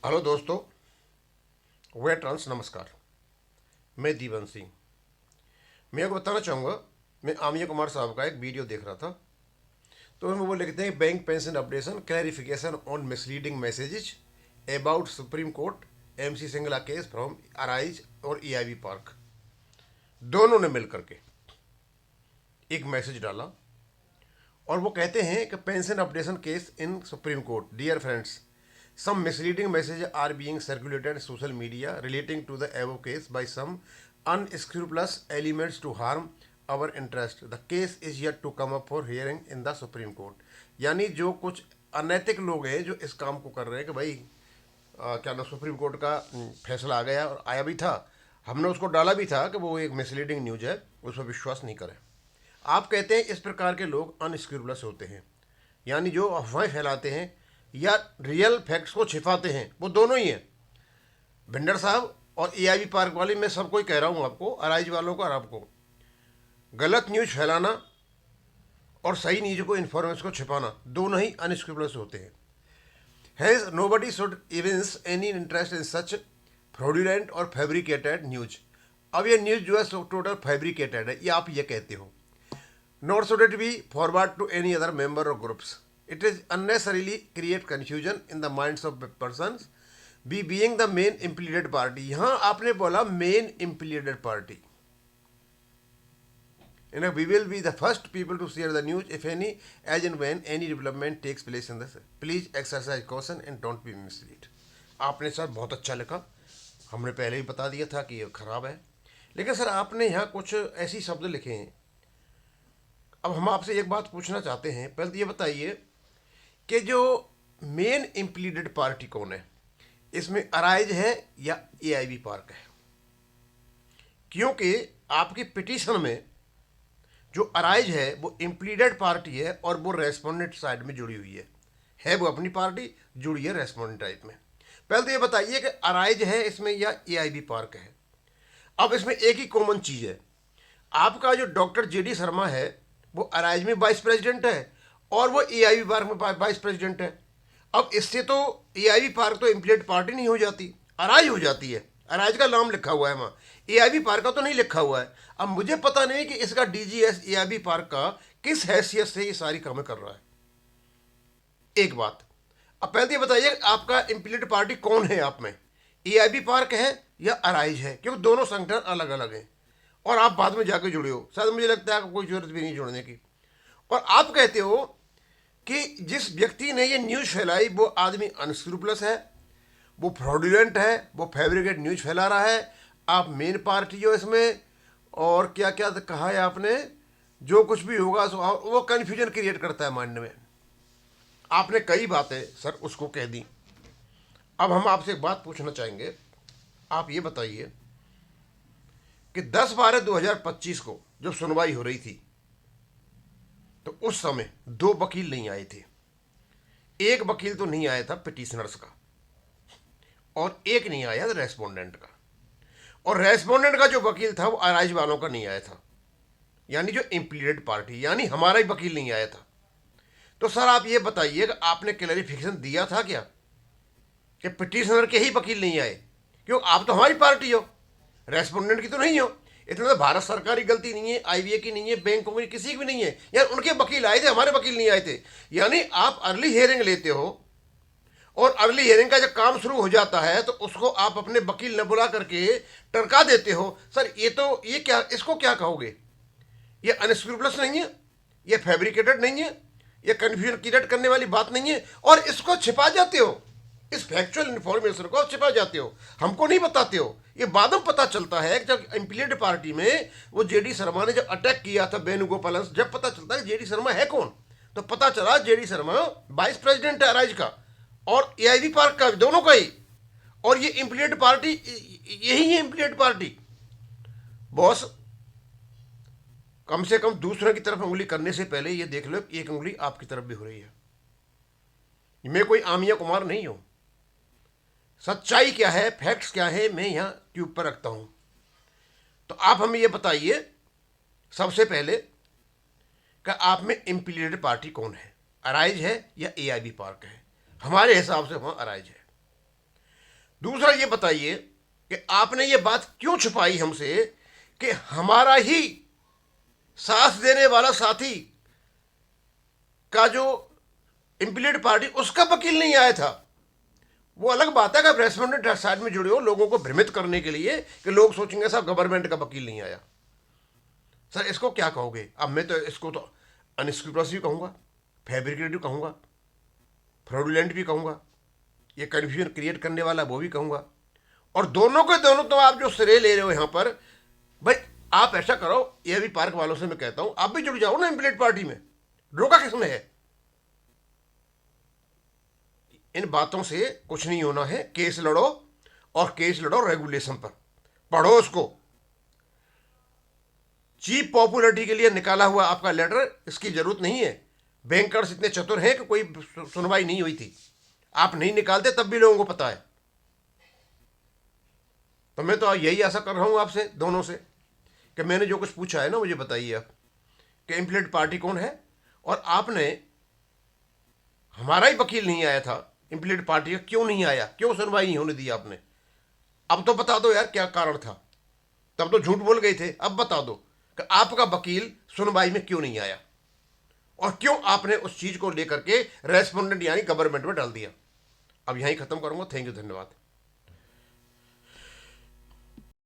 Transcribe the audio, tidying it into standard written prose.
Hello दोस्तों, veterans नमस्कार। मैं दीवन सिंह। मैं आपको बताना चाहूँगा, मैं आमिया कुमार साहब का एक वीडियो देख रहा था। तो उसमें वो लिखते हैं bank pension updation clarification on misleading messages about supreme court MC Singla case from arise और ईआईबी पार्क। दोनों ने मिल करके एक मैसेज डाला और वो कहते हैं कि pension updation case in supreme court, dear friends, some misleading messages are being circulated in social media relating to the above case by some unscrupulous elements to harm our interest. The case is yet to come up for hearing in the Supreme Court. यानी जो कुछ अनैतिक लोग हैं जो इस काम को कर रहे हैं कि भाई क्या ना, सुप्रीम कोर्ट का फैसला आ गया और आया भी था, हमने उसको डाला भी था कि वो एक मिसलीडिंग न्यूज है, उस पर विश्वास नहीं करें। आप कहते हैं इस प्रकार के लोग अनस्क्रूपुलस होते हैं, यानी जो अफवाहें फैलाते हैं या रियल फैक्ट्स को छिपाते हैं, वो दोनों ही हैं। भिंडर साहब और एआईबी पार्क वाले, मैं सबको ही कह रहा हूँ, आपको, अराइज वालों को और आपको, गलत न्यूज़ फैलाना और सही न्यूज़ को, इन्फॉर्मेशन को छिपाना, दोनों ही अनस्क्रूपुलस होते हैं। Has nobody should evince any interest in such fraudulent और फैब्रिकेटेड न्यूज। अब ये न्यूज़ जो है टोटल फैब्रिकेटेड है, ये आप ये कहते हो। Nor should it be forwarded to any other member or groups. It is unnecessarily create confusion in the minds of persons, be being the main implicated party. यहाँ आपने बोला main implicated party. You know, we will be the first people to share the news if any, as and when any development takes place in this. Please exercise caution and don't be misled. आपने sir बहुत अच्छा लिखा, हमने पहले ही बता दिया था कि ये खराब है, लेकिन सर आपने यहाँ कुछ ऐसी शब्द लिखे हैं। अब हम आपसे एक बात पूछना चाहते हैं, पहले तो ये बताइए कि जो मेन इम्प्लीडेड पार्टी कौन है, इसमें अराइज है या एआईबी पार्क है? क्योंकि आपकी पिटीशन में जो अराइज है वो इम्प्लीडेड पार्टी है और वो रेस्पोंडेंट साइड में जुड़ी हुई है वो अपनी पार्टी जुड़ी है रेस्पोंडेंट टाइप में। पहले तो ये बताइए कि अराइज है इसमें या एआईबी पार्क है। अब इसमें एक ही कॉमन चीज़ है, आपका जो डॉक्टर जेडी शर्मा है वो अराइज में वाइस प्रेसिडेंट है और वो एआईबी पार्क में वाइस प्रेसिडेंट है। अब इससे तो एआईबी पार्क तो इम्प्लीड पार्टी नहीं हो जाती, अराइज हो जाती है। अराइज का नाम लिखा हुआ है वहाँ, एआईबी पार्क का तो नहीं लिखा हुआ है। अब मुझे पता नहीं कि इसका डीजीएस एआईबी पार्क का किस हैसियत से ये सारी कामें कर रहा है। एक बात, अब पहले तो ये बताइए आपका इम्प्लीड पार्टी कौन है, आप में एआईबी पार्क है या अराइज है? क्योंकि दोनों संगठन अलग अलग हैं और आप बाद में जाकर जुड़े हो, शायद मुझे लगता है कोई जरूरत भी नहीं जुड़ने की। और आप कहते हो कि जिस व्यक्ति ने ये न्यूज़ फैलाई वो आदमी अनस्क्रूपुलस है, वो फ्रॉडुलेंट है, वो फैब्रिकेट न्यूज़ फैला रहा है, आप मेन पार्टी हो इसमें, और क्या क्या कहा है आपने, जो कुछ भी होगा वो कन्फ्यूजन क्रिएट करता है माइंड में। आपने कई बातें सर उसको कह दी। अब हम आपसे एक बात पूछना चाहेंगे, आप ये बताइए कि 10/12/2025 को जब सुनवाई हो रही थी तो उस समय दो वकील नहीं आए थे। एक वकील तो नहीं आया था पिटिशनर्स का और एक नहीं आया था रेस्पोंडेंट का, और रेस्पोंडेंट का जो वकील था वो अराइज वालों का नहीं आया था, यानी जो इम्प्लीडेड पार्टी, यानी हमारा ही वकील नहीं आया था। तो सर आप ये बताइए कि आपने क्लैरिफिकेशन दिया था क्या कि पिटिशनर के ही वकील नहीं आए? क्यों, आप तो हमारी पार्टी हो, रेस्पोंडेंट की तो नहीं हो। इतना तो भारत सरकार की गलती नहीं है, आईबीए की नहीं है, बैंकों की किसी की भी नहीं है, यार उनके वकील आए थे, हमारे वकील नहीं आए थे। यानी आप अर्ली हियरिंग लेते हो और अर्ली हियरिंग का जब काम शुरू हो जाता है तो उसको आप अपने वकील न बुला करके टरका देते हो। सर ये तो, ये क्या, इसको क्या कहोगे? ये अनस्क्रूपुलस नहीं है, ये फैब्रिकेटेड नहीं है, ये कन्फ्यूजन क्रिएट करने वाली बात नहीं है, और इसको छिपा जाते हो, इस फैक्चुअल इन्फॉर्मेशन को आप छिपा जाते हो, हमको नहीं बताते हो। ये बाद में पता चलता है जब इम्प्लीड पार्टी में वो जेडी शर्मा ने जब अटैक किया था वेणुगोपाल, जब पता चलता है जेडी शर्मा है कौन, तो पता चला जेडी शर्मा वाइस प्रेसिडेंट है अराइज का और एआईबी पार्क का, दोनों का ही। और ये इम्प्लीड पार्टी यही है, इम्प्लीड पार्टी। बॉस, कम से कम दूसरे की तरफ उंगली करने से पहले ये देख लो एक उंगली आपकी तरफ भी हो रही है। मैं कोई आमिया कुमार नहीं हूं, सच्चाई क्या है, फैक्ट्स क्या है, मैं यहाँ ट्यूब पर रखता हूँ। तो आप हमें ये बताइए सबसे पहले कि आप में इम्प्लीडेड पार्टी कौन है, अराइज है या एआईबी पार्क है? हमारे हिसाब से वहाँ अराइज है। दूसरा ये बताइए कि आपने ये बात क्यों छुपाई हमसे कि हमारा ही साथ देने वाला साथी का जो इम्प्लीड पार्टी उसका वकील नहीं आया था। वो अलग बात है कि आप रेस्पोंडेंट साइड में जुड़े हो लोगों को भ्रमित करने के लिए कि लोग सोचेंगे साहब गवर्नमेंट का वकील नहीं आया। सर इसको क्या कहोगे? अब मैं तो इसको तो अनस्क्रूपस भी कहूँगा, फैब्रिकेटेड भी कहूँगा, फ्रॉडुलेंट भी कहूँगा, ये कन्फ्यूजन क्रिएट करने वाला वो भी कहूँगा। और दोनों के दोनों तो आप जो श्रेय ले रहे हो यहाँ पर, भाई आप ऐसा करो, ये भी पार्क वालों से मैं कहता हूँ आप भी जुड़ जाओ ना इम्प्लीड पार्टी में, रोका किसने है? इन बातों से कुछ नहीं होना है, केस लड़ो और केस लड़ो रेगुलेशन पर, पढ़ो उसको। चीप पॉपुलरिटी के लिए निकाला हुआ आपका लेटर, इसकी जरूरत नहीं है। बैंकर्स इतने चतुर हैं कि कोई सुनवाई नहीं हुई थी, आप नहीं निकालते तब भी लोगों को पता है। तो मैं तो यही आशा कर रहा हूं आपसे दोनों से कि मैंने जो कुछ पूछा है ना मुझे बताइए आप कि इम्प्लीड पार्टी कौन है। और आपने हमारा ही वकील नहीं आया था, इम्प्लीड पार्टी का क्यों नहीं आया, क्यों सुनवाई नहीं होने दी आपने? अब तो बता दो यार क्या कारण था। तब तो झूठ बोल गए थे, अब बता दो कि आपका वकील सुनवाई में क्यों नहीं आया और क्यों आपने उस चीज को लेकर के रेस्पोंडेंट यानी गवर्नमेंट में डाल दिया। अब यहीं खत्म करूंगा। थैंक यू, धन्यवाद।